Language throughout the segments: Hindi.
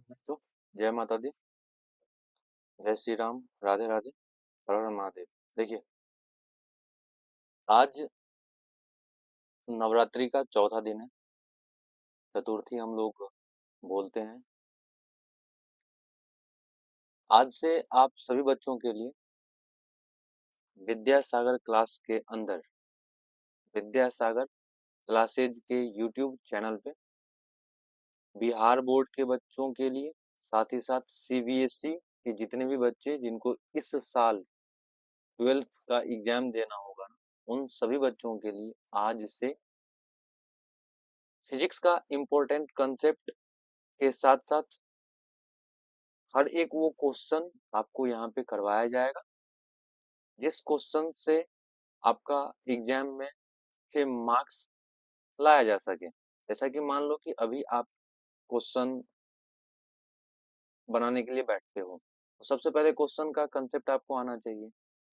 तो जय माता दी, जय श्री राम, राधे राधे, हर हर महादेव। देखिए, आज नवरात्रि का चौथा दिन है। चतुर्थी हम लोग बोलते हैं। आज से आप सभी बच्चों के लिए विद्यासागर क्लास के अंदर विद्यासागर क्लासेज के यूट्यूब चैनल पे बिहार बोर्ड के बच्चों के लिए, साथ ही साथ सीबीएसई के जितने भी बच्चे जिनको इस साल 12th का एग्जाम देना होगा, उन सभी बच्चों के लिए आज से फिजिक्स का इम्पोर्टेंट कंसेप्ट के साथ साथ हर एक वो क्वेश्चन आपको यहाँ पे करवाया जाएगा जिस क्वेश्चन से आपका एग्जाम में के मार्क्स लाया जा सके। जैसा कि मान लो कि अभी आप क्वेश्चन बनाने के लिए बैठते हो, तो सबसे पहले क्वेश्चन का कंसेप्ट आपको आना चाहिए।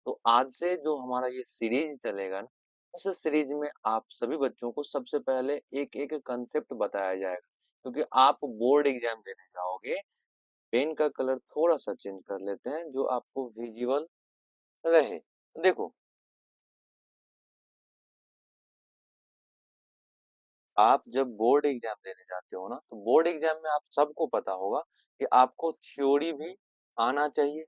तो आज से जो हमारा ये सीरीज चलेगा ना, इस सीरीज में आप सभी बच्चों को सबसे पहले एक एक कंसेप्ट बताया जाएगा, क्योंकि आप बोर्ड एग्जाम देने जाओगे। पेन का कलर थोड़ा सा चेंज कर लेते हैं जो आपको विजिबल रहे। देखो, आप जब बोर्ड एग्जाम देने जाते हो ना, तो बोर्ड एग्जाम में आप सबको पता होगा कि आपको थ्योरी भी आना चाहिए।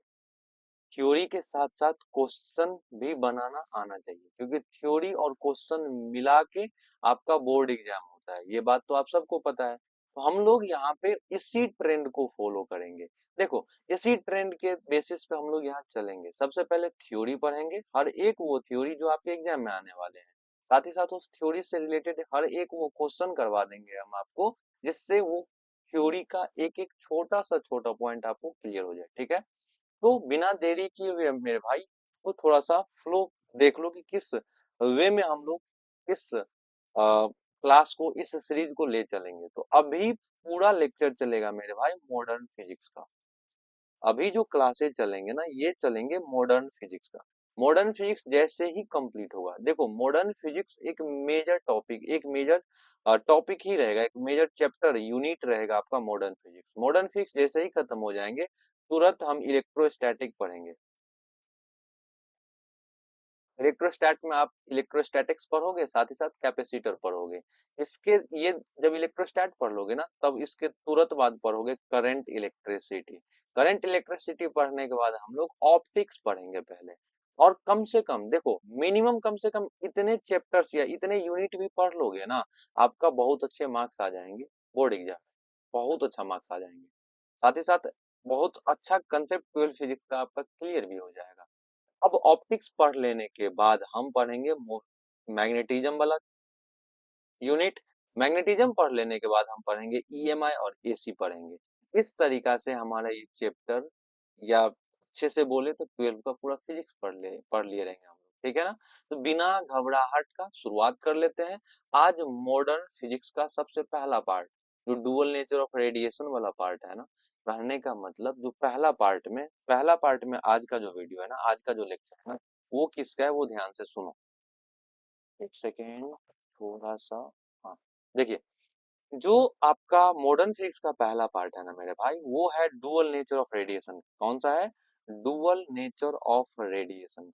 थ्योरी के साथ साथ क्वेश्चन भी बनाना आना चाहिए, क्योंकि थ्योरी और क्वेश्चन मिला के आपका बोर्ड एग्जाम होता है। ये बात तो आप सबको पता है। तो हम लोग यहाँ पे इसी ट्रेंड को फॉलो करेंगे। देखो, इसी ट्रेंड के बेसिस पे हम लोग यहाँ चलेंगे। सबसे पहले थ्योरी पढ़ेंगे, हर एक वो थ्योरी जो आपके एग्जाम में आने वाले हैं। साथ ही साथ उस थ्योरी से रिलेटेड हर एक वो क्वेश्चन करवा देंगे हम आपको, जिससे वो थ्योरी का एक एक छोटा पॉइंट आपको क्लियर हो जाए। ठीक है? तो बिना देरी किए हुए मेरे भाई, तो थोड़ा सा फ्लो देख लो कि किस वे में हम लोग इस क्लास को, इस सीरीज को ले चलेंगे। तो अभी पूरा लेक्चर चलेगा मेरे भाई मॉडर्न फिजिक्स का। अभी जो क्लासेस चलेंगे ना, ये चलेंगे मॉडर्न फिजिक्स का। मॉडर्न फिजिक्स जैसे ही कंप्लीट होगा, देखो मॉडर्न फिजिक्स एक मेजर टॉपिक, एक मेजर टॉपिक ही रहेगा, एक मेजर चैप्टर यूनिट रहेगा आपका मॉडर्न फिजिक्स। मॉडर्न फिजिक्स जैसे ही खत्म हो जाएंगे, तुरंत हम इलेक्ट्रोस्टैटिक पढ़ेंगे। इलेक्ट्रोस्टैट में आप इलेक्ट्रोस्टैटिक्स पढ़ोगे, साथ ही साथ कैपेसिटर पढ़ोगे। इसके ये जब इलेक्ट्रोस्टैट पढ़ लोगे ना, तब इसके तुरंत बाद पढ़ोगे करंट इलेक्ट्रिसिटी। करंट इलेक्ट्रिसिटी पढ़ने के बाद हम लोग ऑप्टिक्स पढ़ेंगे पहले। और कम से कम देखो, मिनिमम कम से कम इतने चैप्टर्स या इतने यूनिट भी पढ़ लोगे ना, आपका बहुत अच्छे मार्क्स आ जाएंगे बोर्ड एग्जाम में। बहुत अच्छा मार्क्स आ जाएंगे। साथ ही साथ बहुत अच्छा कंसेप्ट 12 फिजिक्स का आपका क्लियर भी हो जाएगा। अब ऑप्टिक्स पढ़ लेने के बाद हम पढ़ेंगे मैग्नेटिज्म वाला यूनिट। मैग्नेटिज्म पढ़ लेने के बाद हम पढ़ेंगे ईएमआई और एसी पढ़ेंगे। इस तरीका से हमारा ये चैप्टर, या अच्छे से बोले तो 12 का पूरा फिजिक्स पढ़ लिए रहेंगे हम लोग। ठीक है ना? तो बिना घबराहट का शुरुआत कर लेते हैं। आज मॉडर्न फिजिक्स का सबसे पहला पार्ट, जो डुअल नेचर ऑफ रेडिएशन वाला पार्ट है ना, कहने का मतलब जो पहला पार्ट में आज का जो वीडियो है ना, आज का जो लेक्चर है ना, वो किसका है वो ध्यान से सुनो। एक सेकेंड, थोड़ा सा। हाँ, देखिए, जो आपका मॉडर्न फिजिक्स का पहला पार्ट है ना मेरे भाई, वो है डुअल नेचर ऑफ रेडिएशन। कौन सा है? Dual nature of radiation.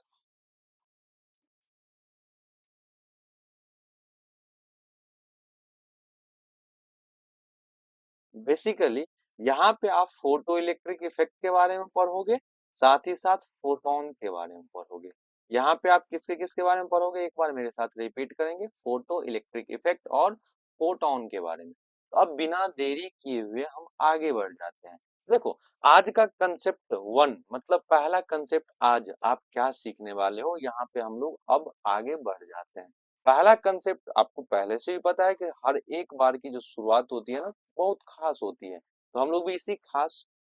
Basically यहाँ पे आप फोटो इलेक्ट्रिक इफेक्ट के बारे में पढ़ोगे, साथ ही साथ फोटोन के बारे में पढ़ोगे। यहाँ पे आप किसके किसके बारे में पढ़ोगे, एक बार मेरे साथ रिपीट करेंगे, फोटो इलेक्ट्रिक इफेक्ट और फोटोन के बारे में। तो अब बिना देरी किए हुए हम आगे बढ़ जाते हैं। देखो, आज का कंसेप्ट वन, मतलब पहला कंसेप्ट, आज आप क्या सीखने वाले हो, यहाँ पे हम लोग अब आगे बढ़ जाते हैं। पहला कंसेप्ट आपको पहले से ही पता है कि हर एक बार की जो शुरुआत होती है ना, बहुत खास होती है। तो हम लोग भी इसी खास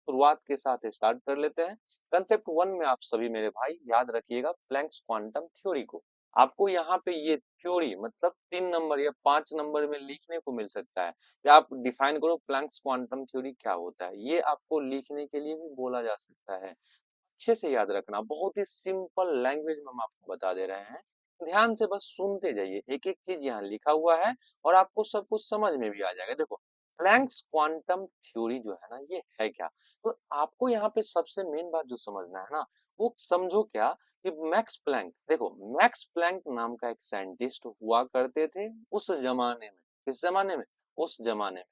शुरुआत के साथ स्टार्ट कर लेते हैं। कंसेप्ट वन में आप सभी मेरे भाई याद रखिएगा प्लैंक्स क्वांटम थ्योरी को। आपको यहाँ पे ये थ्योरी मतलब 3 नंबर या 5 नंबर में लिखने को मिल सकता है, या आप डिफाइन करो प्लैंक्स क्वांटम थ्योरी क्या होता है, ये आपको लिखने के लिए भी बोला जा सकता है। अच्छे से याद रखना, बहुत ही सिंपल लैंग्वेज में हम आपको बता दे रहे हैं। ध्यान से बस सुनते जाइए, एक एक चीज यहाँ लिखा हुआ है और आपको सब कुछ समझ में भी आ जाएगा। देखो, प्लैंक्स क्वांटम थ्योरी जो है ना ये है क्या? तो आपको यहाँ पे सबसे मेन बात जो समझना है ना, वो समझो क्या कि मैक्स प्लैंक, देखो मैक्स प्लैंक नाम का एक साइंटिस्ट हुआ करते थे उस जमाने में। किस जमाने में? उस जमाने में।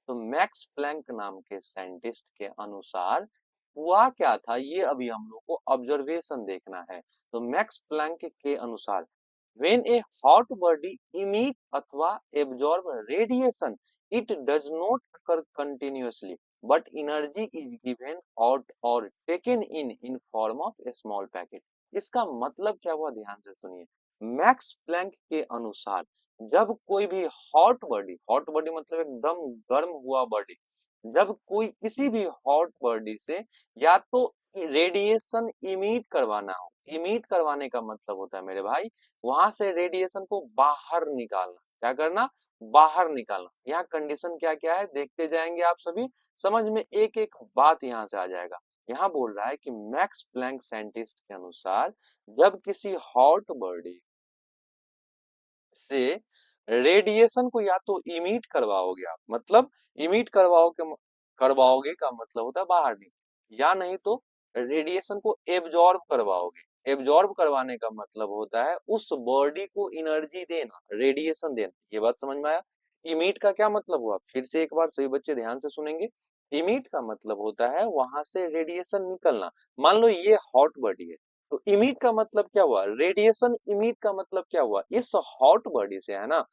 तो मैक्स प्लैंक नाम के साइंटिस्ट के अनुसार हुआ क्या था, ये अभी हम लोग को ऑब्जर्वेशन देखना है। तो मैक्स प्लैंक के अनुसार when a hot body emit अथवा absorb radiation, it does not occur continuously, but energy is given out or taken in form of a small packet. इसका मतलब क्या हुआ, ध्यान से सुनिए। मैक्स प्लैंक के अनुसार जब कोई भी हॉट बॉडी मतलब एकदम गर्म हुआ बॉडी, जब कोई किसी भी हॉट बॉडी से या तो रेडिएशन इमिट करवाना हो, इमिट करवाने का मतलब होता है मेरे भाई वहां से रेडिएशन को बाहर निकालना। क्या करना? बाहर निकालना। यहाँ कंडीशन क्या क्या है देखते जाएंगे आप सभी, समझ में एक एक बात यहाँ से आ जाएगा। यहाँ बोल रहा है कि मैक्स प्लैंक साइंटिस्ट के अनुसार जब किसी हॉट बॉडी से रेडिएशन को या तो इमिट करवाओगे आप, मतलब इमिट करवाओगे का मतलब होता है बाहर निकल, या नहीं तो रेडिएशन को एब्जॉर्ब करवाओगे। एब्जॉर्ब करवाने का मतलब होता है उस बॉडी को एनर्जी देना, रेडिएशन देना। ये बात समझ में आया? इमिट का क्या मतलब हुआ, फिर से एक बार सभी बच्चे ध्यान से सुनेंगे। इमिट का मतलब होता है वहां से रेडिएशन निकलना। मान लो ये हॉट बॉडी है, तो इमिट का मतलब क्या हुआ, रेडिएशन इमिट का मतलब क्या हुआ, इस हॉट बॉडी से है ना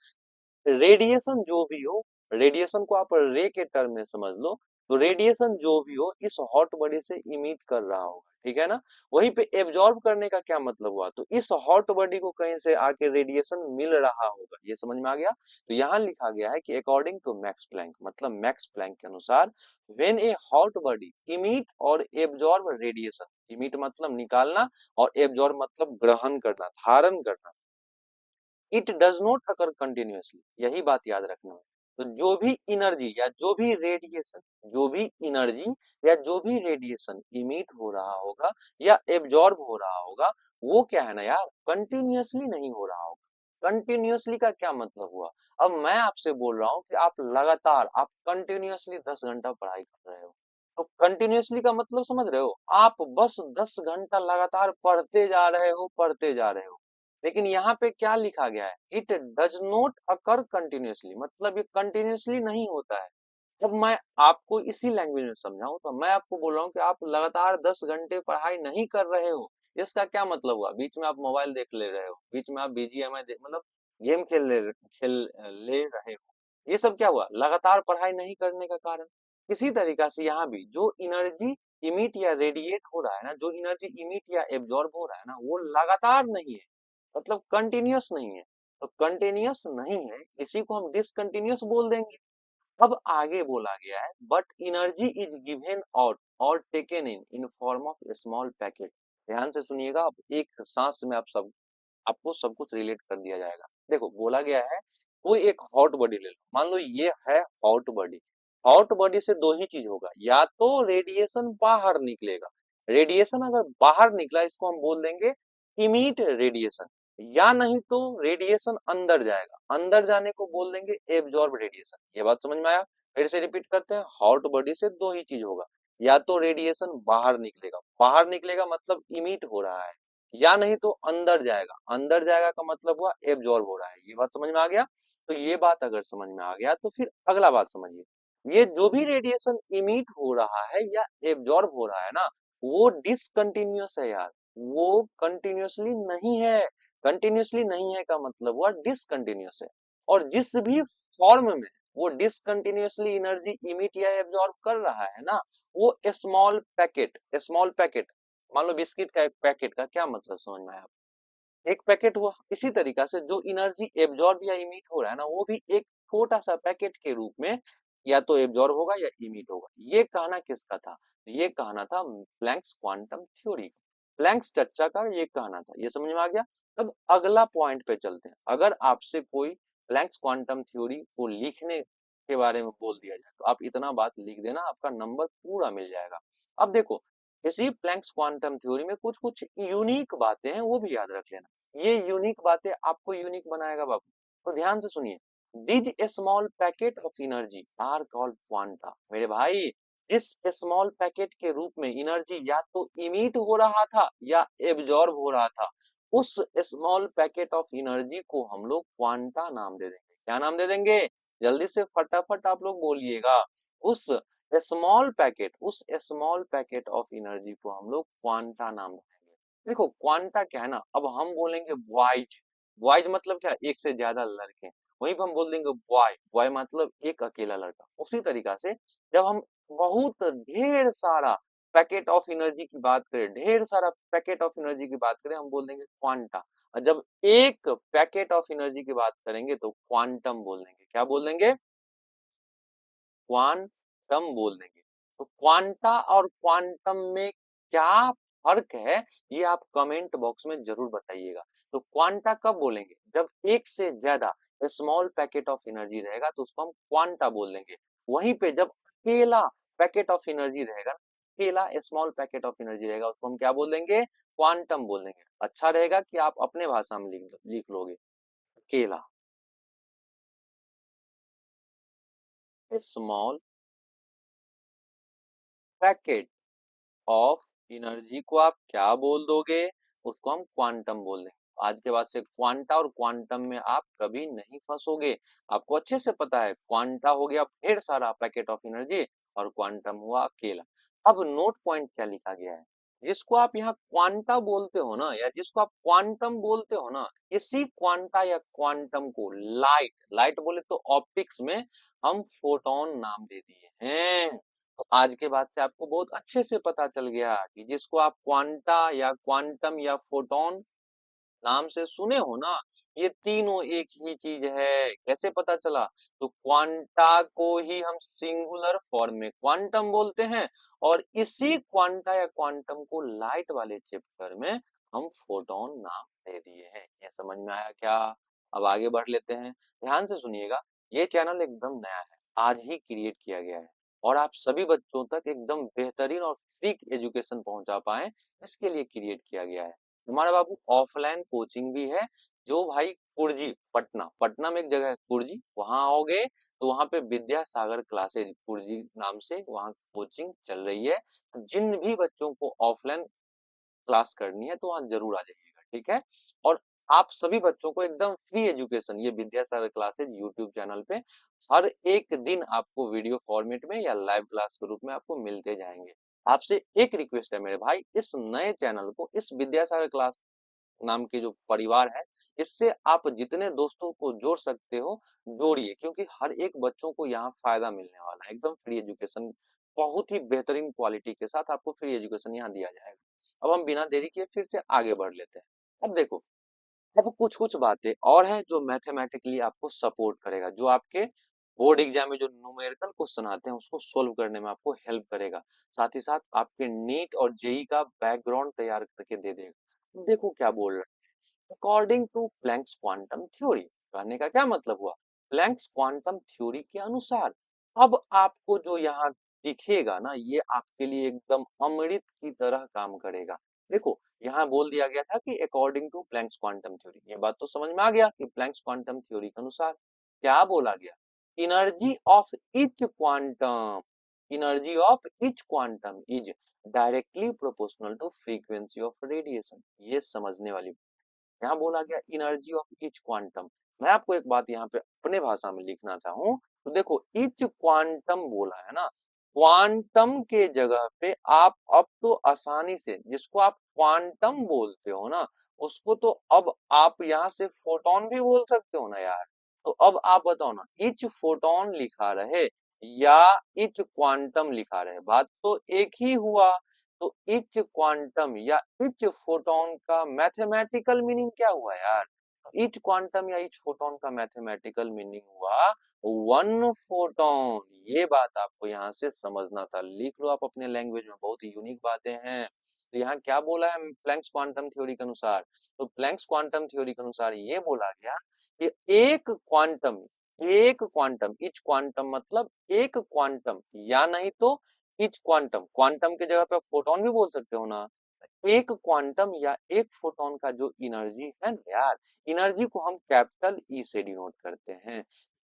रेडिएशन जो भी हो, रेडिएशन को आप रे के टर्म में समझ लो, तो रेडिएशन जो भी हो इस हॉट बॉडी से इमिट कर रहा होगा, ठीक है ना। वहीं पे एब्जॉर्ब करने का क्या मतलब हुआ, तो इस हॉट बॉडी को कहीं से आके रेडिएशन मिल रहा होगा। ये समझ में आ गया? तो यहाँ लिखा गया है कि अकॉर्डिंग टू मैक्स प्लैंक, मतलब मैक्स प्लैंक के अनुसार when A hot body emit और एब्जॉर्ब रेडिएशन, इमिट मतलब निकालना और एब्जॉर्ब मतलब ग्रहण करना, धारण करना, it does not occur continuously, यही बात याद रखना है। तो जो भी एनर्जी या जो भी रेडिएशन, जो भी एनर्जी या जो भी रेडिएशन इमिट हो रहा होगा या एब्जॉर्ब हो रहा होगा, वो क्या है ना यार, कंटिन्यूअसली नहीं हो रहा होगा। कंटिन्यूअसली का क्या मतलब हुआ, अब मैं आपसे बोल रहा हूँ कि आप लगातार आप कंटिन्यूअसली 10 घंटा पढ़ाई कर रहे हो, तो कंटिन्यूअसली का मतलब समझ रहे हो, आप बस 10 घंटा लगातार पढ़ते जा रहे हो, पढ़ते जा रहे हो। लेकिन यहाँ पे क्या लिखा गया है, it does not occur continuously, मतलब ये कंटिन्यूअसली नहीं होता है। जब मैं आपको इसी लैंग्वेज में समझाऊं तो मैं आपको बोल रहा हूँ कि आप लगातार 10 घंटे पढ़ाई नहीं कर रहे हो, इसका क्या मतलब हुआ, बीच में आप मोबाइल देख ले रहे हो, बीच में आप बीजीएमआई मतलब गेम खेल ले रहे हो, ये सब क्या हुआ, लगातार पढ़ाई नहीं करने का कारण। इसी तरीका से यहाँ भी जो एनर्जी इमिट या रेडिएट हो रहा है ना, जो एनर्जी इमिट या एब्जॉर्ब हो रहा है ना, वो लगातार नहीं है, मतलब कंटिन्यूअस नहीं है। तो कंटिन्यूअस नहीं है, इसी को हम डिसकंटिन्यूअस बोल देंगे। अब आगे बोला गया है but energy is given out और taken in form of small packet. ध्यान से सुनिएगा, अब एक सांस में आपको सब कुछ रिलेट कर दिया जाएगा। देखो बोला गया है कोई एक हॉट बॉडी ले लो, मान लो ये है हॉट बॉडी। हॉट बॉडी से दो ही चीज होगा, या तो रेडिएशन बाहर निकलेगा, रेडिएशन अगर बाहर निकला इसको हम बोल देंगे इमीट रेडिएशन, या नहीं तो रेडिएशन अंदर जाएगा, अंदर जाने को बोल देंगे एब्जॉर्ब रेडिएशन। ये बात समझ में आया? फिर से रिपीट करते हैं, हॉट बॉडी से दो ही चीज होगा, या तो रेडिएशन बाहर निकलेगा, बाहर निकलेगा मतलब इमिट हो रहा है, या नहीं तो अंदर जाएगा, अंदर जाएगा का मतलब हुआ एब्जॉर्ब हो रहा है। ये बात समझ में आ गया? तो ये बात अगर समझ में आ गया तो फिर अगला बात समझिए, ये जो भी रेडिएशन इमिट हो रहा है या एब्जॉर्ब हो रहा है ना, वो डिसकंटिन्यूअस है यार, वो कंटिन्यूअसली नहीं है। कंटिन्यूअसली नहीं है का मतलब हुआ डिसकंटिन्यूअस है। और जिस भी फॉर्म में वो डिसकंटिन्यूअसली एनर्जी इमिट या एब्जॉर्ब कर रहा है ना, वो स्मॉल पैकेट, स्मॉल पैकेट, मान लो बिस्किट का एक पैकेट का क्या मतलब समझ में आया? एक पैकेट हुआ। इसी तरीका से जो एनर्जी एब्जॉर्ब या इमिट हो रहा है ना, वो भी एक छोटा सा पैकेट के रूप में या तो एब्जॉर्ब होगा या इमिट होगा। ये कहना किसका था? ये कहना था प्लैंक्स क्वांटम थ्योरी, प्लैंक्स चर्चा का ये कहना था। ये समझ में आ गया? अब अगला पॉइंट पे चलते हैं। अगर आपसे कोई प्लैंक्स क्वांटम थ्योरी को लिखने के बारे में बोल दिया जाए तो आप इतना बात लिख देना, आपका नंबर पूरा मिल जाएगा। अब देखो इसी प्लैंक्स क्वांटम थ्योरी में कुछ कुछ यूनिक बातें हैं, वो भी याद रख लेना। ये यूनिक बातें आपको यूनिक बनाएगा बाबू, तो ध्यान से सुनिए। These small packet of energy are called quanta। मेरे भाई, इस स्मॉल पैकेट के रूप में एनर्जी या तो इमिट हो रहा था या एब्जॉर्ब हो रहा था, उस स्मॉल पैकेट ऑफ एनर्जी को हम लोग क्वांटा नाम दे देंगे। क्या नाम दे देंगे? जल्दी से फटाफट आप लोग बोलिएगा। उस उस स्मॉल पैकेट ऑफ एनर्जी को हम लोग क्वांटा नाम देंगे। देखो क्वांटा क्या है ना, अब हम बोलेंगे बॉयज। बॉयज मतलब क्या? एक से ज्यादा लड़के। वहीं पर हम बोल देंगे बॉय। बॉय मतलब एक अकेला लड़का। उसी तरीका से जब हम बहुत ढेर सारा पैकेट ऑफ एनर्जी की बात करें, ढेर सारा पैकेट ऑफ एनर्जी की बात करें, हम बोल देंगे क्वांटा। और जब एक पैकेट ऑफ एनर्जी की बात करेंगे तो क्वांटम बोल देंगे। क्या बोल देंगे? क्वांटम बोल देंगे। तो क्वांटा और क्वांटम में क्या फर्क है, ये आप कमेंट बॉक्स में जरूर बताइएगा। तो क्वांटा कब बोलेंगे? जब एक से ज्यादा स्मॉल पैकेट ऑफ एनर्जी रहेगा तो उसको हम क्वांटा बोल देंगे। वहीं पे जब अकेला पैकेट ऑफ एनर्जी रहेगा, अकेला स्मॉल पैकेट ऑफ एनर्जी रहेगा, उसको हम क्या बोल देंगे? क्वांटम बोल देंगे। अच्छा रहेगा कि आप अपने भाषा में लिख लोगे। अकेला स्मॉल पैकेट ऑफ एनर्जी को आप क्या बोल दोगे? उसको हम क्वांटम बोल देंगे। आज के बाद से क्वांटा और क्वांटम में आप कभी नहीं फंसोगे। आपको अच्छे से पता है, क्वांटा हो गया ढेर सारा पैकेट ऑफ एनर्जी और क्वांटम हुआ अकेला। अब नोट पॉइंट क्या लिखा गया है? जिसको आप यहाँ क्वांटा बोलते हो ना, या जिसको आप क्वांटम बोलते हो ना, इसी क्वांटा या क्वांटम को लाइट, लाइट बोले तो ऑप्टिक्स में हम फोटोन नाम दे दिए हैं। तो आज के बाद से आपको बहुत अच्छे से पता चल गया कि जिसको आप क्वांटा या क्वांटम या फोटोन नाम से सुने हो ना, ये तीनों एक ही चीज है। कैसे पता चला? तो क्वांटा को ही हम सिंगुलर फॉर्म में क्वांटम बोलते हैं, और इसी क्वांटा या क्वांटम को लाइट वाले चैप्टर में हम फोटोन नाम दे दिए हैं। ये समझ में आया क्या? अब आगे बढ़ लेते हैं। ध्यान से सुनिएगा, ये चैनल एकदम नया है, आज ही क्रिएट किया गया है, और आप सभी बच्चों तक एकदम बेहतरीन और फ्री एजुकेशन पहुंचा पाए, इसके लिए क्रिएट किया गया है। हमारा बाबू ऑफलाइन कोचिंग भी है, जो भाई कुर्जी पटना, पटना में एक जगह है कुर्जी, वहां आओगे तो वहां पे विद्यासागर क्लासेज कुर्जी नाम से वहां कोचिंग चल रही है। जिन भी बच्चों को ऑफलाइन क्लास करनी है तो वहां जरूर आ जाइएगा, ठीक है। और आप सभी बच्चों को एकदम फ्री एजुकेशन ये विद्यासागर क्लासेज यूट्यूब चैनल पे हर एक दिन आपको वीडियो फॉर्मेट में या लाइव क्लास के रूप में आपको मिलते जाएंगे। आपसे एक रिक्वेस्ट है मेरे भाई, इस नए चैनल को, इस विद्यासागर क्लास नाम के जो परिवार है, इससे आप जितने दोस्तों को जोड़ सकते हो जोड़िए, क्योंकि हर एक बच्चों को यहाँ फायदा मिलने वाला है। एकदम फ्री एजुकेशन, बहुत ही बेहतरीन क्वालिटी के साथ आपको फ्री एजुकेशन यहाँ दिया जाएगा। अब हम बिना देरी किए फिर से आगे बढ़ लेते हैं। अब देखो, अब कुछ कुछ बातें और हैं जो मैथमेटिकली आपको सपोर्ट करेगा, जो आपके बोर्ड एग्जाम में जो न्यूमेरिकल क्वेश्चन आते हैं उसको सोल्व करने में आपको हेल्प करेगा। साथ ही साथ आपके नीट और जेई का बैकग्राउंड तैयार करके दे देगा। देखो क्या बोल रहा है, according to Planck's quantum theory. कहने का क्या मतलब हुआ? प्लैंक्स क्वांटम थ्योरी के अनुसार अब आपको जो यहाँ दिखेगा ना, ये आपके लिए एकदम अमृत की तरह काम करेगा। देखो, यहाँ बोल दिया गया था कि according to Planck's quantum theory, ये बात तो समझ में आ गया कि प्लैंक्स क्वांटम थ्योरी के अनुसार क्या बोला गया? Energy of each quantum, energy of each quantum is directly proportional to frequency of radiation. ये समझने वाली, यहाँ बोला गया एनर्जी ऑफ ईच क्वांटम। मैं आपको एक बात यहाँ पे अपने भाषा में लिखना चाहूँ तो देखो, ईच क्वांटम बोला है ना, क्वांटम के जगह पे आप अब तो आसानी से जिसको आप क्वांटम बोलते हो ना, उसको तो अब आप यहाँ से फोटोन भी बोल सकते हो ना यार। तो अब आप बताओ ना, ईच फोटोन लिखा रहे या ईच क्वांटम लिखा रहे, बात तो एक ही हुआ। तो ईच क्वांटम या ईच फोटोन का मैथमेटिकल मीनिंग क्या हुआ यार? ईच क्वांटम या ईच फोटोन का मैथमेटिकल मीनिंग हुआ वन फोटोन। ये बात आपको यहाँ से समझना था, लिख लो आप अपने लैंग्वेज में, बहुत ही यूनिक बातें हैं। तो यहाँ क्या बोला है प्लैंक्स क्वांटम थ्योरी के अनुसार? तो प्लैंक्स क्वांटम थ्योरी के अनुसार ये बोला गया कि एक क्वांटम, ईच क्वांटम मतलब एक क्वांटम, या नहीं तो ईच क्वांटम, क्वांटम की जगह पे आप फोटोन भी बोल सकते हो ना। एक क्वांटम या एक फोटोन का जो एनर्जी है ना यार, एनर्जी को हम कैपिटल ई से डिनोट करते हैं।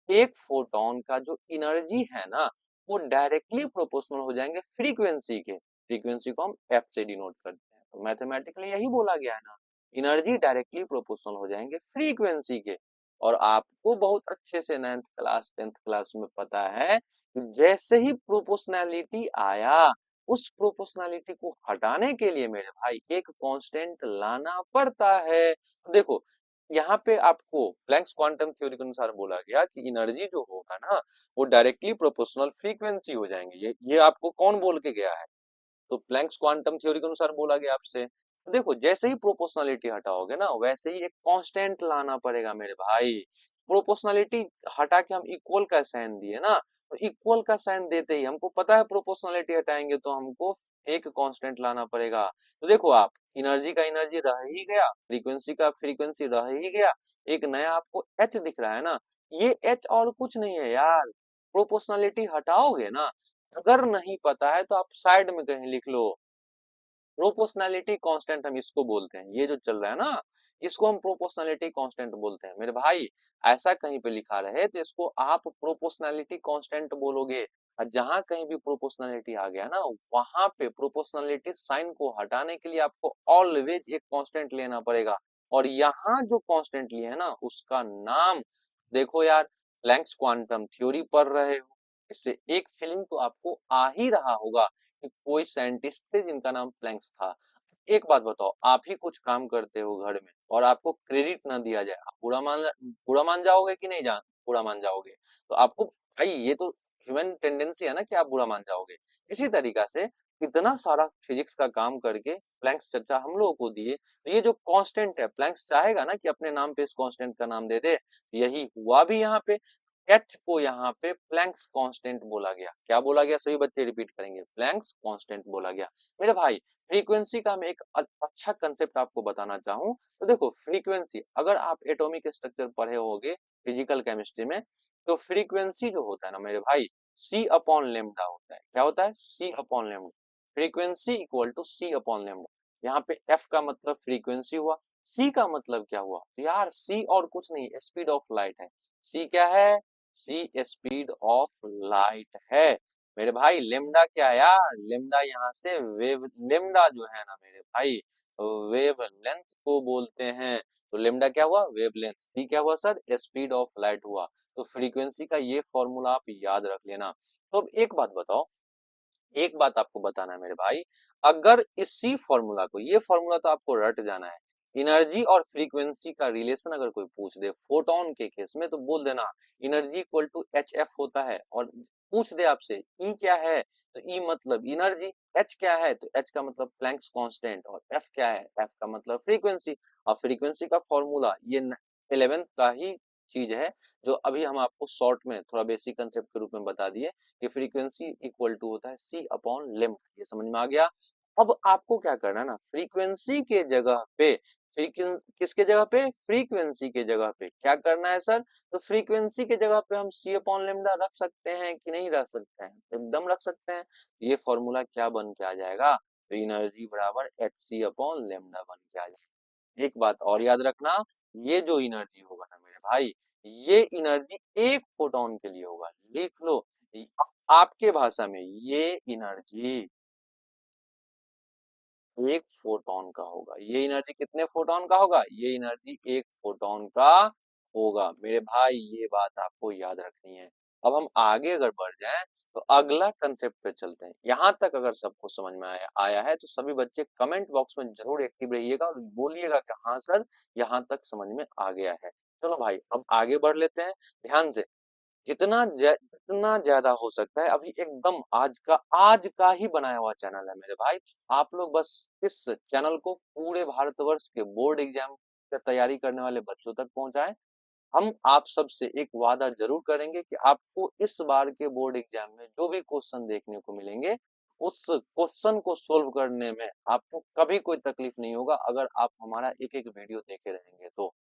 एक फोटोन का जो एनर्जी है ना, वो डायरेक्टली प्रोपोर्शनल हो जाएंगे फ्रीक्वेंसी के। फ्रीक्वेंसी को हम एफ से डिनोट करते हैं, तो मैथमेटिकली यही बोला गया है ना, एनर्जी डायरेक्टली प्रोपोर्शनल हो जाएंगे फ्रीक्वेंसी के। और आपको बहुत अच्छे से 9th क्लास 10th क्लास में पता है कि जैसे ही प्रोपोर्शनैलिटी आया, उस प्रोपोर्शनैलिटी को हटाने के लिए मेरे भाई एक कांस्टेंट लाना पड़ता है। तो देखो, यहाँ पे आपको प्लैंक्स क्वांटम थ्योरी के अनुसार बोला गया कि एनर्जी जो होगा ना, वो डायरेक्टली प्रोपोर्शनल फ्रीक्वेंसी हो जाएंगे। ये आपको कौन बोल के गया है? तो प्लैंक्स क्वांटम थ्योरी के अनुसार बोला गया आपसे। तो देखो, जैसे ही प्रोपोर्शनलिटी हटाओगे ना, वैसे ही एक कांस्टेंट लाना पड़ेगा मेरे भाई। प्रोपोर्शनलिटी हटा के हम इक्वल का साइन दिए ना, तो इक्वल का साइन देते ही हमको पता है प्रोपोर्शनलिटी हटाएंगे तो हमको एक कांस्टेंट लाना पड़ेगा। तो देखो, आप एनर्जी का एनर्जी रह ही गया, फ्रीक्वेंसी का फ्रीक्वेंसी रह ही गया, एक नया आपको एच दिख रहा है ना, ये एच और कुछ नहीं है यार। प्रोपोर्शनलिटी हटाओगे ना, अगर नहीं पता है तो आप साइड में कहीं लिख लो, प्रोपोर्शनैलिटी कांस्टेंट हम इसको बोलते हैं। ये जो चल रहा है ना, इसको हम प्रोपोर्शनैलिटी कांस्टेंट बोलते हैं मेरे भाई। ऐसा कहीं पे लिखा रहे तो इसको आप प्रोपोर्शनैलिटी कांस्टेंट बोलोगे। और जहां कहीं भी प्रोपोर्शनैलिटी आ गया ना, वहां पे प्रोपोर्शनैलिटी साइन को हटाने के लिए आपको ऑलवेज एक कांस्टेंट लेना पड़ेगा। और यहाँ जो कांस्टेंट लिए है ना, उसका नाम देखो यार, प्लैंक्स क्वांटम थ्योरी पढ़ रहे हो, इससे एक फीलिंग तो आपको आ ही रहा होगा कि कोई साइंटिस्ट थे जिनका नाम प्लैंक्स था। एक बात बताओ, आप ही कुछ काम करते हो घर में और आपको क्रेडिट ना दिया जाए, आप बुरा मान जाओगे कि नहीं जान बुरा मान जाओगे? तो आपको भाई, ये तो ह्यूमन टेंडेंसी है ना कि आप बुरा मान जाओगे। इसी तरीका से इतना सारा फिजिक्स का काम करके प्लैंक्स चर्चा हम लोगों को दिए, तो ये जो कांस्टेंट है, प्लैंक्स चाहेगा ना कि अपने नाम पे इस कांस्टेंट का नाम दे दे। यही हुआ भी यहाँ पे, एच को यहाँ पे प्लैंक्स कांस्टेंट बोला गया। क्या बोला गया? सभी बच्चे रिपीट करेंगे, प्लैंक्स कांस्टेंट बोला गया। मेरे भाई, फ्रीक्वेंसी का मैं एक अच्छा कंसेप्ट आपको बताना चाहूँ, तो देखो फ्रीक्वेंसी, अगर आप एटॉमिक स्ट्रक्चर पढ़े होगे फिजिकल केमिस्ट्री में, तो फ्रीक्वेंसी जो होता है ना मेरे भाई, सी अपॉन लेमडा होता है। क्या होता है? C upon lambda. Frequency equal to C upon lambda. यहाँ पे एफ का मतलब फ्रीक्वेंसी हुआ, सी का मतलब क्या हुआ? तो यार सी और कुछ नहीं, स्पीड ऑफ लाइट है। सी क्या है? सी स्पीड ऑफ लाइट है। मेरे भाई, लेमडा क्या है यार? लेमडा यहाँ से वेव, लेमडा जो है ना मेरे भाई, वेव लेंथ को बोलते हैं। तो लेमडा क्या हुआ? Wave length. सी क्या हुआ सर? स्पीड ऑफ लाइट हुआ। तो फ्रीक्वेंसी का ये फॉर्मूला आप याद रख लेना। तो अब एक बात बताओ, एक बात आपको बताना है मेरे भाई, अगर इसी फॉर्मूला को, ये फॉर्मूला तो आपको रट जाना है, एनर्जी और फ्रीक्वेंसी का रिलेशन अगर कोई पूछ दे फोटोन के केस में, तो बोल देना energy equal to H F होता है। और पूछ दे आपसे ई क्या है, तो ई मतलब एनर्जी, एच क्या है, तो एच का मतलब प्लैंक्स कांस्टेंट, और एफ क्या है, एफ का मतलब फ्रीक्वेंसी। और फ्रीक्वेंसी का फॉर्मूला ये 11th का ही चीज है, जो अभी हम आपको शॉर्ट में थोड़ा बेसिक कंसेप्ट के रूप में बता दिए कि फ्रीक्वेंसी इक्वल टू होता है सी अपॉन लेम्डा। ये समझ में आ गया? अब आपको क्या करना है ना, फ्रीक्वेंसी के जगह पे, किसके जगह पे? फ्रीक्वेंसी के जगह पे क्या करना है सर? तो फ्रीक्वेंसी के जगह पे हम सी अपॉन लेम्डा रख सकते हैं कि नहीं रख सकते हैं? एकदम रख सकते हैं। ये फॉर्मूला क्या बन के आ जाएगा? तो एनर्जी बराबर एच सी अपॉन लेम्डा बन के आ जाएगा। एक बात और याद रखना, ये जो एनर्जी होगा ना मेरे भाई, ये एनर्जी एक फोटोन के लिए होगा। लिख लो, आपके भाषा में ये एनर्जी एक फोटोन का होगा। ये एनर्जी कितने फोटोन का होगा? ये एनर्जी एक फोटोन का होगा मेरे भाई। ये बात आपको याद रखनी है। अब हम आगे अगर बढ़ जाएं, तो अगला कंसेप्ट पे चलते हैं। यहाँ तक अगर सबको समझ में आया है तो सभी बच्चे कमेंट बॉक्स में जरूर एक्टिव रहिएगा और बोलिएगा कि हाँ सर, यहाँ तक समझ में आ गया है। चलो भाई, अब आगे बढ़ लेते हैं ध्यान से। जितना ज्यादा हो सकता है, अभी एकदम आज का ही बनाया हुआ चैनल है मेरे भाई। आप लोग बस इस चैनल को पूरे भारतवर्ष के बोर्ड एग्जाम की तैयारी करने वाले बच्चों तक पहुंचाएं। हम आप सबसे एक वादा जरूर करेंगे कि आपको इस बार के बोर्ड एग्जाम में जो भी क्वेश्चन देखने को मिलेंगे, उस क्वेश्चन को सोल्व करने में आपको कभी कोई तकलीफ नहीं होगा, अगर आप हमारा एक एक वीडियो देखे रहेंगे तो।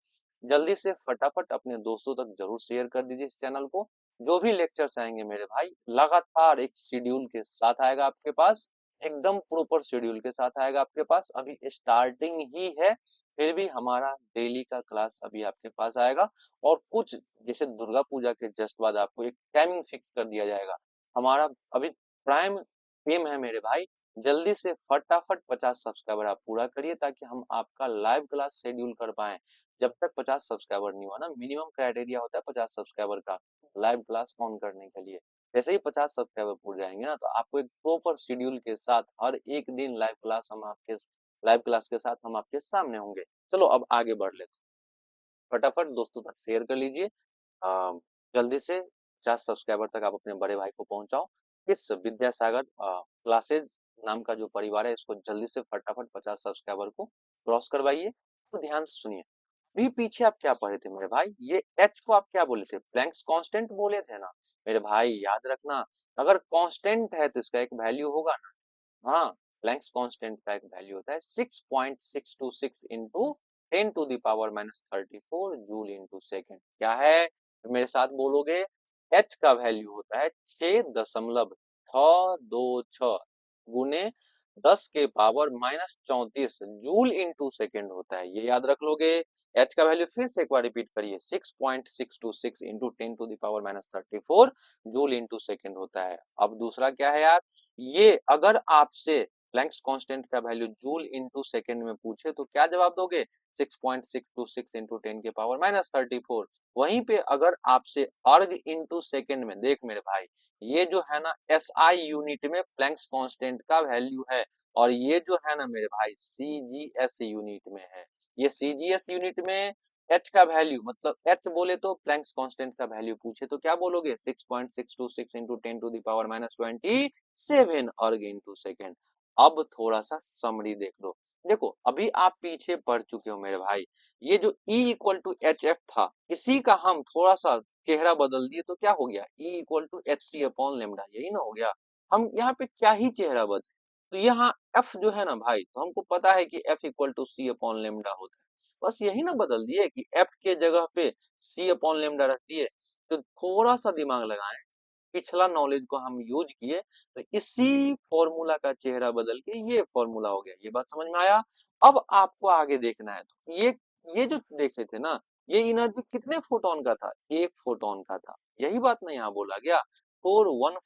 जल्दी से फटाफट अपने दोस्तों तक जरूर शेयर कर दीजिए इस चैनल को। जो भी लेक्चर्स आएंगे मेरे भाई, लगातार एक शेड्यूल के साथ आएगा आपके पास। एकदम प्रॉपर शेड्यूल के साथ आएगा आपके पास। अभी स्टार्टिंग ही है, फिर भी हमारा डेली का क्लास अभी आपके पास आएगा। और कुछ जैसे दुर्गा पूजा के जस्ट बाद आपको एक टाइमिंग फिक्स कर दिया जाएगा। हमारा अभी प्राइम एम है मेरे भाई, जल्दी से फटाफट 50 सब्सक्राइबर आप पूरा करिए, ताकि हम आपका लाइव क्लास शेड्यूल कर पाए। जब तक 50 सब्सक्राइबर नहीं हुआ ना, मिनिमम क्राइटेरिया होता है 50 सब्सक्राइबर का लाइव क्लास ऑन करने के लिए। जैसे ही 50 सब्सक्राइबर पूर जाएंगे ना, तो आपको एक प्रॉपर शेड्यूल के साथ हर एक दिन लाइव क्लास के साथ हम आपके सामने होंगे। चलो अब आगे बढ़ लेते हैं, फटाफट दोस्तों तक शेयर कर लीजिए। जल्दी से 50 सब्सक्राइबर तक आप अपने बड़े भाई को पहुंचाओ। इस विद्यासागर क्लासेज नाम का जो परिवार है, इसको जल्दी से फटाफट 50 सब्सक्राइबर को क्रॉस करवाइए। तो ध्यान से सुनिए, भी पीछे आप क्या पढ़े थे मेरे भाई, ये एच को आप क्या बोले थे, प्लैंक्स कांस्टेंट बोले थे ना मेरे भाई, याद रखना। अगर कांस्टेंट है तो इसका एक वैल्यू होगा ना। हाँ, प्लैंक्स कांस्टेंट का एक वैल्यू होता है 6.626 into 10 to the power - 34 joule into second. क्या है, तो मेरे साथ बोलोगे, एच का वैल्यू होता है 6.626 गुने 10 के पावर - 34 जूल इंटू सेकेंड होता है, ये याद रख लोगे। एच का वैल्यू फिर से एक बार रिपीट करिए, 6.626 into 10 to the power - 34 joule into second होता है। अब दूसरा क्या है यार, ये अगर आपसे प्लैंक्स कांस्टेंट का वैल्यू जूल इंटू सेकेंड में पूछे तो क्या जवाब दोगे, 6.626 इंटू 10 के पावर - 34। वहीं पे अगर आपसे अर्ग इंटू सेकेंड में, देख मेरे भाई, ये जो है ना एसआई यूनिट में प्लैंक्स कांस्टेंट का वैल्यू है, और ये जो है ना मेरे भाई सीजीएस यूनिट में है। ये सीजीएस यूनिट में एच का वैल्यू, मतलब एच बोले तो प्लैंक्स कांस्टेंट का वैल्यू पूछे तो क्या बोलोगे, 6.626 इंटू 10 to the power - 27 अर्ग इंटू सेकेंड। अब थोड़ा सा समरी देख लो। देखो अभी आप पीछे पढ़ चुके हो मेरे भाई, ये जो E equal to H F था, इसी का हम थोड़ा सा चेहरा बदल दिए तो क्या हो गया, E equal to H C upon lambda, यही ना हो गया। हम यहाँ पे क्या ही चेहरा बदले, तो यहाँ F जो है ना भाई, तो हमको पता है कि F equal to C upon lambda होता है, बस यही ना बदल दिए कि F के जगह पे सी अपॉन लेमडा रख दिए। तो थोड़ा सा दिमाग लगाएं, पिछला नॉलेज को हम यूज किए, तो इसी फॉर्मूला का चेहरा बदल के ये फॉर्मूला हो गया। ये बात समझ में आया। अब आपको आगे देखना है, तो ये जो देखे थे ना, ये एनर्जी कितने फोटोन का था, एक फोटोन का था। यही बात ना यहाँ बोला गया, फॉर वन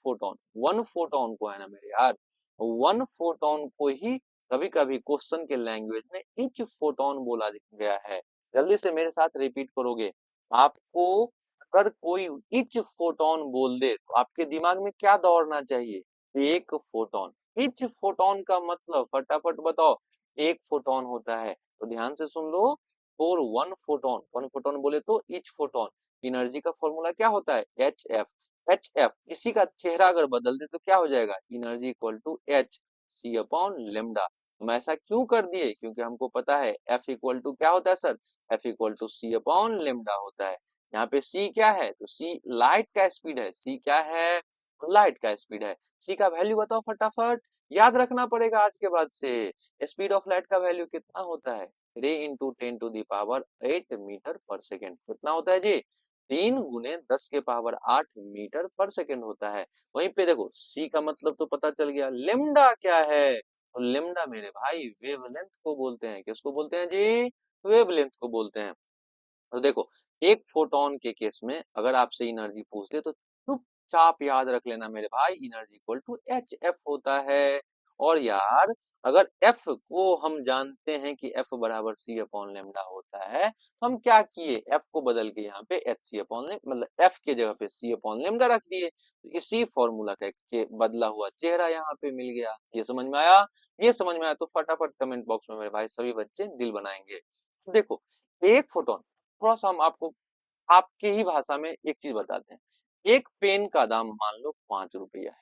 फोटोन को है ना मेरे यार, वन फोटोन को ही कभी कभी क्वेश्चन के लैंग्वेज में इच फोटोन बोला गया है। जल्दी से मेरे साथ रिपीट करोगे, आपको अगर कोई इच फोटोन बोल दे तो आपके दिमाग में क्या दौड़ना चाहिए, एक फोटोन। इच फोटोन का मतलब फटाफट बताओ, एक फोटोन होता है। तो ध्यान से सुन लो, फॉर वन फोटोन बोले तो इच फोटोन, एनर्जी का फॉर्मूला क्या होता है, एच एफ। एच एफ इसी का चेहरा अगर बदल दे तो क्या हो जाएगा, energy equal to H C upon lambda. हम ऐसा क्यों कर दिए, क्योंकि हमको पता है एफ इक्वल टू क्या होता है sir, F equal to C upon lambda होता है। यहाँ पे सी क्या है, तो सी लाइट का स्पीड है। सी क्या है, लाइट का स्पीड है। सी का वैल्यू बताओ फटाफट, याद रखना पड़ेगा आज के बाद से। स्पीड ऑफ लाइट का वैल्यू कितना होता है, 3 × 10 to the power 8 मीटर पर सेकेंड। कितना होता है जी, 3 × 10 के पावर 8 मीटर पर सेकेंड होता है। वहीं पे देखो सी का मतलब तो पता चल गया, लेमडा क्या है, तो लेमडा मेरे भाई वेवलेंथ को बोलते हैं। किसको बोलते हैं जी, वेवलेंथ को बोलते हैं। तो देखो, एक फोटोन के केस में अगर आपसे एनर्जी पूछ ले तो चुपचाप याद रख लेना मेरे भाई, energy equal to H F होता है। और यार अगर एफ को हम जानते हैं कि एफ बराबर सी अपॉन लेमडा होता है, तो हम क्या किए, एफ को बदल के यहाँ पे एच सी अपॉन मतलब एफ के जगह पे सी अपॉन लेमडा रख दिए, तो इसी फॉर्मूला का एक बदला हुआ चेहरा यहाँ पे मिल गया। ये समझ में आया, ये समझ में आया तो फटाफट कमेंट बॉक्स में मेरे भाई सभी बच्चे दिल बनाएंगे। देखो, एक फोटोन, थोड़ा सा हम आपको आपके ही भाषा में एक चीज बताते हैं। एक पेन का दाम मान लो 5 रुपया है,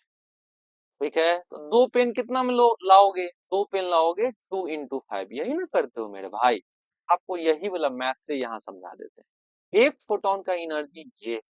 ठीक है, तो दो पेन कितना में लाओगे, दो पेन लाओगे 2 × 5, यही ना करते हो मेरे भाई। आपको यही वाला मैथ से यहाँ समझा देते हैं। एक फोटोन का एनर्जी ये,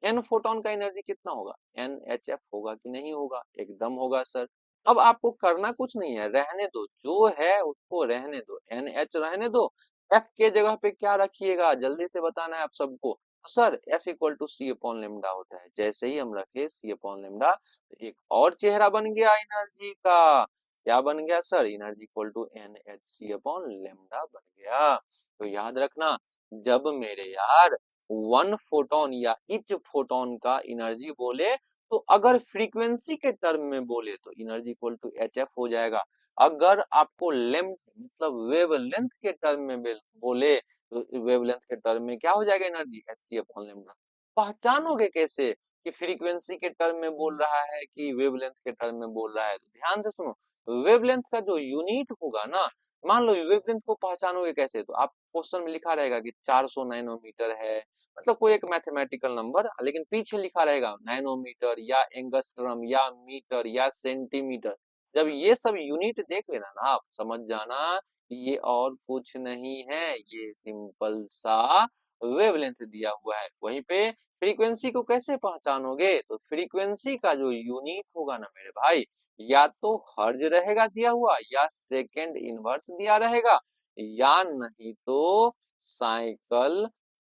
एन फोटोन का एनर्जी कितना होगा, एन एच एफ होगा कि नहीं होगा, एकदम होगा सर। अब आपको करना कुछ नहीं है, रहने दो जो है उसको रहने दो, एन एच रहने दो। एफ के जगह पे क्या रखिएगा, जल्दी से बताना है आप सबको। Sir F equal to C upon lambda होता है, जैसे ही हम रखे सी अपॉन लेमडा, तो एक और चेहरा बन गया एनर्जी का, क्या बन गया sir, energy equal to NhC upon lambda बन गया। तो याद रखना, जब मेरे यार वन फोटोन या इच फोटोन का एनर्जी बोले, तो अगर फ्रीक्वेंसी के टर्म में बोले तो एनर्जी इक्वल टू HF हो जाएगा। अगर आपको लेंथ मतलब वेवलेंथ के टर्म में बोले, तो वेवलेंथ के टर्म में क्या हो जाएगा एनर्जी, HC अपॉन लेमडा। पहचानोगे कैसे कि फ्रीक्वेंसी के टर्म में बोल रहा है कि वेवलेंथ के टर्म में बोल रहा है, तो ध्यान से सुनो। वेवलेंथ का जो यूनिट होगा ना, मान लो वेवलेंथ को पहचानोगे कैसे, तो आप क्वेश्चन में लिखा रहेगा कि 400 नैनोमीटर है, मतलब कोई एक मैथमेटिकल नंबर, लेकिन पीछे लिखा रहेगा नैनोमीटर या एंगस्ट्रम या मीटर या सेंटीमीटर। जब ये सब यूनिट देख लेना ना, आप समझ जाना ये और कुछ नहीं है, ये सिंपल सा वेवलेंथ दिया हुआ है। वहीं पे फ्रीक्वेंसी को कैसे पहचानोगे, तो फ्रीक्वेंसी का जो यूनिट होगा ना मेरे भाई, या तो हर्ज रहेगा दिया हुआ, या सेकंड इनवर्स दिया रहेगा, या नहीं तो साइकिल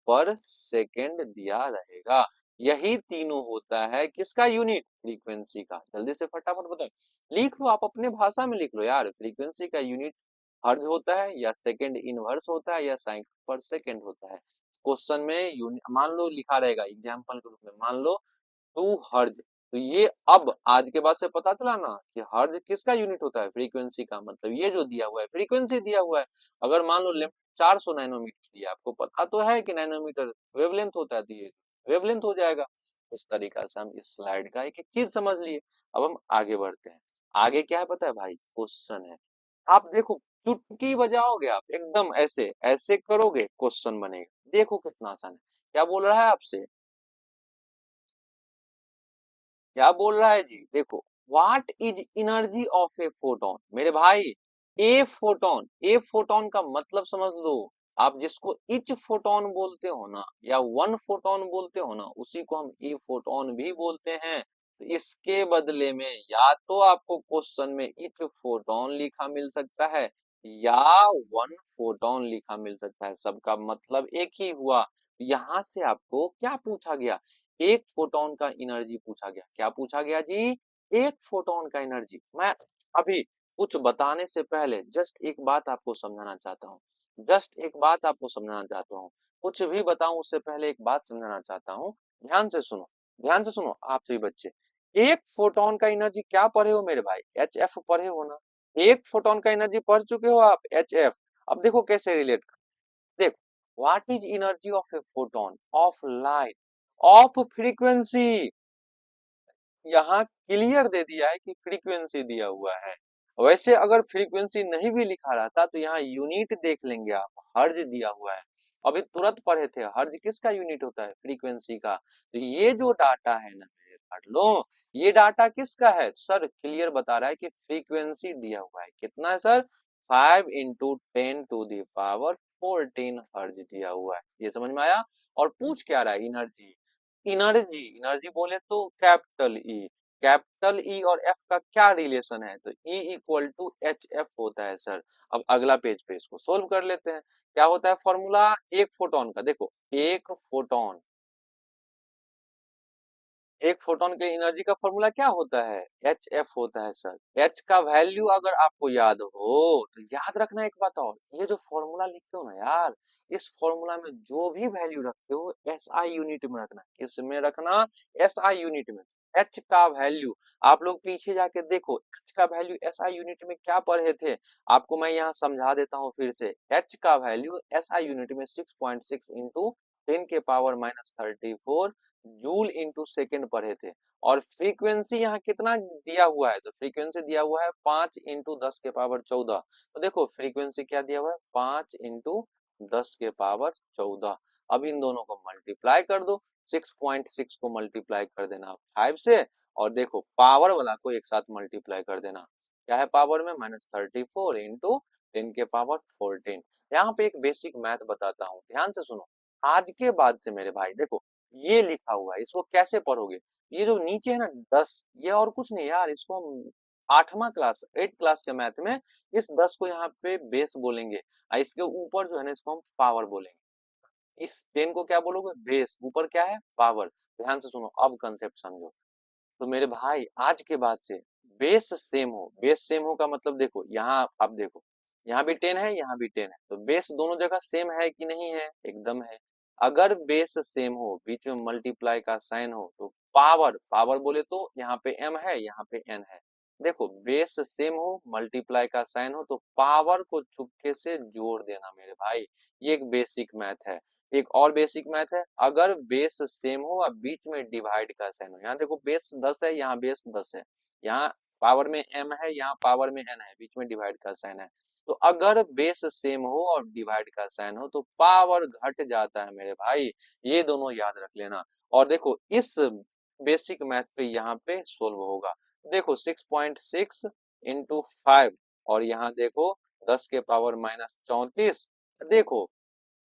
पर सेकंड दिया रहेगा। यही तीनों होता है किसका यूनिट, फ्रीक्वेंसी का। जल्दी से फटाफट बताओ, लिख लो, आप अपने भाषा में लिख लो यार। फ्रीक्वेंसी का यूनिट हर्ज होता है, या सेकंड इनवर्स होता है, या साइकिल पर सेकंड होता है। क्वेश्चन में यूनिट मान लो लिखा रहेगा एग्जाम्पल के रूप में, मान लो 2 हर्ज। तो ये अब आज के बाद से पता चला ना कि हर्ज किसका यूनिट होता है, फ्रीक्वेंसी का। मतलब ये जो दिया हुआ है फ्रीक्वेंसी दिया हुआ है। अगर मान लो 400 नैनोमीटर दिया, आपको पता तो है कि नैनोमीटर वेवलेंथ होता है, तो ये वेवलेंथ हो जाएगा। इस तरीका से हम इस स्लाइड का एक एक चीज समझ लिए। अब हम आगे बढ़ते हैं। आगे क्या है पता है भाई, क्वेश्चन है। आप देखो, चुटकी बजाओगे आप, एकदम ऐसे ऐसे करोगे क्वेश्चन बनेगा, देखो कितना आसान है। क्या बोल रहा है आपसे, क्या बोल रहा है जी, देखो, what is energy of a photon. मेरे भाई, ए फोटोन का मतलब समझ लो। आप जिसको इच फोटोन बोलते हो ना, या वन फोटोन बोलते हो ना, उसी को हम ए फोटोन भी बोलते हैं। तो इसके बदले में या तो आपको क्वेश्चन में इच फोटोन लिखा मिल सकता है, या वन फोटोन लिखा मिल सकता है, सबका मतलब एक ही हुआ। यहाँ से आपको क्या पूछा गया, एक फोटोन का एनर्जी पूछा गया। क्या पूछा गया जी, एक फोटोन का एनर्जी। मैं अभी कुछ बताने से पहले जस्ट एक बात आपको समझाना चाहता हूँ, जस्ट एक बात आपको समझाना चाहता हूँ। कुछ भी बताऊं उससे पहले एक बात समझाना चाहता हूँ। ध्यान से सुनो, ध्यान से सुनो आप सभी बच्चे। एक फोटोन का एनर्जी क्या पढ़े हो मेरे भाई, HF पढ़े हो ना। एक फोटोन का एनर्जी पढ़ चुके हो आप, HF। अब देखो कैसे रिलेट कर, देखो, what is energy of a photon of light of frequency. यहाँ क्लियर दे दिया है कि फ्रीक्वेंसी दिया हुआ है। वैसे अगर फ्रीक्वेंसी नहीं भी लिखा रहता तो यहाँ यूनिट देख लेंगे आप, हर्ज दिया हुआ है। अभी तुरंत पढ़े थे, हर्ज किसका यूनिट होता है, फ्रीक्वेंसी का। तो ये जो डाटा है ना मेरे, पढ़ लो, ये डाटा किसका है सर, क्लियर बता रहा है कि फ्रीक्वेंसी दिया हुआ है। कितना है सर, 5 × 10⁻14 हर्ज दिया हुआ है। ये समझ में आया। और पूछ क्या रहा है, एनर्जी। एनर्जी, एनर्जी बोले तो कैपिटल ई और एफ का क्या रिलेशन है, तो E इक्वल टू HF होता है सर। अब अगला पेज पे इसको सोल्व कर लेते हैं। क्या होता है फॉर्मूला एक फोटोन का, देखो, एक फोटोन, एक फोटोन के एनर्जी का फॉर्मूला क्या होता है, HF होता है सर। H का वैल्यू अगर आपको याद हो, तो याद रखना एक बात और, ये जो फॉर्मूला लिखते हो ना यार, इस फॉर्मूला में जो भी वैल्यू रखते हो SI यूनिट में रखना। इसमें रखना SI यूनिट में। H का वैल्यू आप लोग पीछे जाके देखो, H का वैल्यू SI यूनिट में क्या पढ़े थे, आपको मैं यहाँ समझा देता हूँ फिर से। H का वैल्यू SI यूनिट में 6.6 इंटू 10⁻34 जूल इंटू सेकेंड पढ़े थे। और फ्रीक्वेंसी यहाँ कितना दिया हुआ है, तो फ्रीक्वेंसी दिया हुआ है 5 × 10⁻14। तो देखो फ्रीक्वेंसी क्या दिया हुआ है, 5 × 10⁻14। अब इन दोनों को मल्टीप्लाई कर दो, 6.6 को मल्टीप्लाई कर देना 5 से, और देखो पावर वाला को एक साथ मल्टीप्लाई कर देना। क्या है पावर में, -34 इंटू 10⁻14। यहाँ पे एक बेसिक मैथ बताता हूँ, ध्यान से सुनो। आज के बाद से मेरे भाई देखो, ये लिखा हुआ है, इसको कैसे पढ़ोगे, ये जो नीचे है ना 10, ये और कुछ नहीं यार, इसको हम 8 क्लास के मैथ में इस 10 को यहाँ पे बेस बोलेंगे, और इसके ऊपर जो है ना इसको हम पावर बोलेंगे। इस 10 को क्या बोलोगे, बेस, ऊपर क्या है, पावर। ध्यान से सुनो, अब कंसेप्ट समझो। तो मेरे भाई आज के बाद से बेस सेम हो का मतलब देखो, यहाँ आप देखो, यहाँ भी 10 है, यहाँ भी 10 है, तो बेस दोनों जगह सेम है कि नहीं है? एकदम है। अगर बेस सेम हो, बीच में मल्टीप्लाई का साइन हो, तो पावर पावर बोले तो यहाँ पे m है, यहाँ पे n है। देखो बेस सेम हो, मल्टीप्लाई का साइन हो, तो पावर को चुपके से जोड़ देना मेरे भाई। ये एक बेसिक मैथ है। एक और बेसिक मैथ है, अगर बेस सेम हो और बीच में डिवाइड का साइन हो, यहाँ देखो बेस 10 है, यहाँ बेस 10 है, यहाँ पावर में m है, यहाँ पावर में n है, बीच में डिवाइड का साइन है। तो अगर बेस सेम हो और डिवाइड का साइन हो, तो पावर घट जाता है मेरे भाई। ये दोनों याद रख लेना। और देखो इस बेसिक मैथ पे यहाँ पे सोल्व होगा। देखो 6.6 इंटू 5, और यहाँ देखो 10 के पावर -34। देखो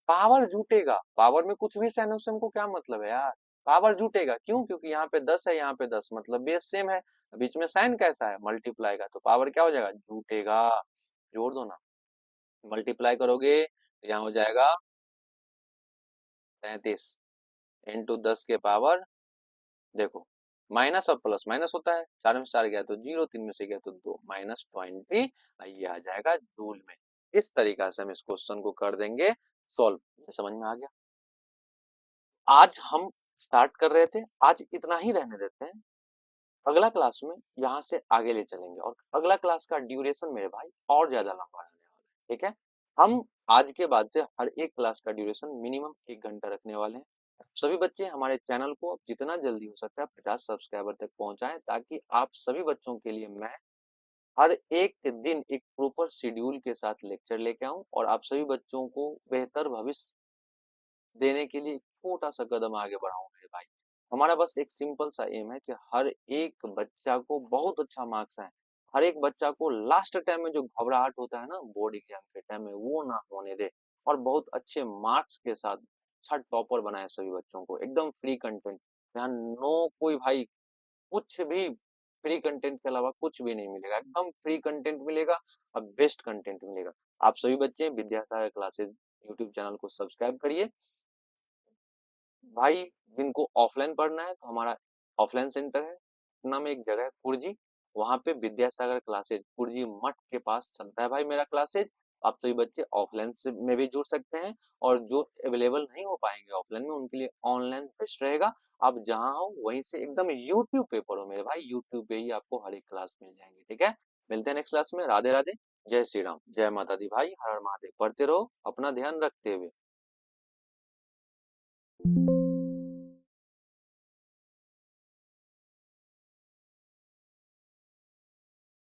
पावर जुटेगा, पावर में कुछ भी साइन हो, उससे हमको क्या मतलब है यार? पावर जुटेगा, क्यों? क्योंकि यहाँ पे 10 है, यहाँ पे 10, मतलब बेस सेम है। बीच में साइन कैसा है? मल्टीप्लाई का, तो पावर क्या हो जाएगा? जुटेगा। जोड़ दो ना। मल्टीप्लाई करोगे तो यहाँ हो जाएगा 33 इंटू 10 के पावर, देखो माइनस और प्लस माइनस होता है, 4 में से 4 गया तो 0, 3 में से गया तो 2, -20। ये आ जाएगा जूल में। इस तरीका से हम इस क्वेश्चन को कर देंगे सॉल्व। ये समझ में आ गया? आज हम स्टार्ट कर रहे थे, आज इतना ही रहने देते हैं। अगला क्लास में यहाँ से आगे ले चलेंगे, और अगला क्लास का ड्यूरेशन मेरे भाई और ज्यादा लंबा रहने वाला है, ठीक है? हम आज के बाद से हर एक क्लास का ड्यूरेशन मिनिमम 1 घंटा रखने वाले हैं। सभी बच्चे हमारे चैनल को जितना जल्दी हो सकता है 50 सब्सक्राइबर तक पहुंचाएं, ताकि आप सभी बच्चों के लिए मैं हर एक दिन एक प्रॉपर शेड्यूल के साथ लेक्चर लेके आऊं, और आप सभी बच्चों को बेहतर भविष्य देने के लिए छोटा सा कदम आगे बढ़ाऊं मेरे भाई। हमारा बस एक सिंपल सा एम है कि हर एक बच्चा को बहुत अच्छा मार्क्स आए, हर एक बच्चा को लास्ट टाइम में जो घबराहट होता है ना बोर्ड एग्जाम के टाइम में, वो ना होने दे, और बहुत अच्छे मार्क्स के साथ अच्छा टॉपर बनाए सभी बच्चों को। एकदम फ्री कंटेंट, यहाँ नो कोई भाई कुछ भी फ्री कंटेंट के अलावा कुछ भी नहीं मिलेगा, एकदम फ्री कंटेंट मिलेगा और बेस्ट कंटेंट मिलेगा। आप सभी बच्चे विद्यासागर क्लासेस यूट्यूब चैनल को सब्सक्राइब करिए भाई। जिनको ऑफलाइन पढ़ना है तो हमारा ऑफलाइन सेंटर है पटना में, एक जगह है कुर्जी, वहां पे विद्यासागर क्लासेज कुर्जी मठ के पास चलता है भाई मेरा क्लासेज। आप सभी बच्चे ऑफलाइन से में भी जुड़ सकते हैं, और जो अवेलेबल नहीं हो पाएंगे ऑफलाइन में, उनके लिए ऑनलाइन बेस्ट रहेगा। आप जहां हो वहीं से एकदम यूट्यूब पे पढ़ो मेरे भाई, यूट्यूब पे ही आपको हर एक क्लास मिल जाएंगे, ठीक है? मिलते हैं नेक्स्ट क्लास में। राधे राधे, जय श्री राम, जय माता दी भाई, हर हर महादेव। पढ़ते रहो, अपना ध्यान रखते हुए।